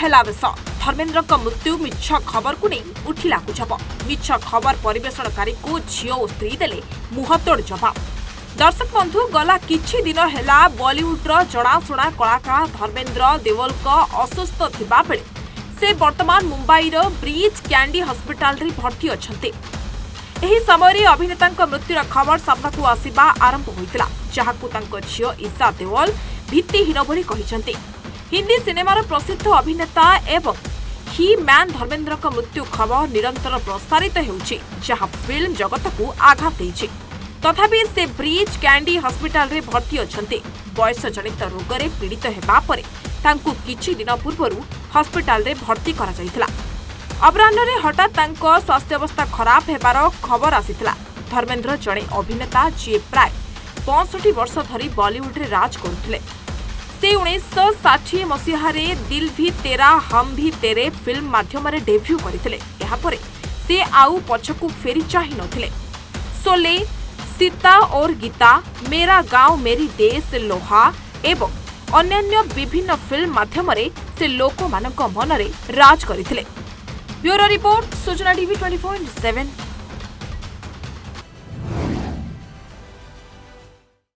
हेला base Dharmendra का मृत्यु मिछ खबर को नहीं उठिला गुजब मिछ खबर परिवेषणकारी को झील और स्त्री देले मुहतोड़ जवाब। दर्शक बंधु गला किछि दिन हेला बॉलीवुडर जनाशुना कलाकार धर्मेन्द्र देवल का असुस्थ थिबा बेले से वर्तमान मुंबईर ब्रिज कैंडी हॉस्पिटल रे भर्ती अछंती। एही समय अभिनेता मृत्युर खबर सामना को आसिबा आरंभ होइतिला जहाकू तांको झियो ईशा देओल भित्तिहीन बोली कहिसंती। हिंदी सिनेमार प्रसिद्ध अभिनेता एवं ही मैन धर्मेन्द्र का मृत्यु खबर निरंतर प्रसारित हेउछि जहां फिल्म जगत को आघात देछि। तथापि से ब्रिज कैंडी हॉस्पिटल रे भर्ती अछंती। बयस जनित रोग रे पीड़ित हेबा परे तांकु किछि दिन पूर्व हॉस्पिटल रे भर्ती करा जायतिला। अपराह्न रे हठात तांको स्वास्थ्य अवस्था खराब हेबार खबर आसितिला। धर्मेन्द्र जणे अभिनेता जे प्राय 65 वर्ष धरी बॉलीवुड रे राज करुथिले। से 1960 मसीहा रे दिल भी तेरा हम भी तेरे फिल्म माध्यम रे डेब्यू करथिले। एहा परे से आउ पछकु फेरी चाहि नथिले। सोले, सीता और गीता, मेरा गांव मेरी देश, लोहा एवं अन्यान्य विभिन्न फिल्म माध्यम रे से लोकमानक मनरे राज करथिले। ब्यूरो रिपोर्ट सूचना टीवी 24/7।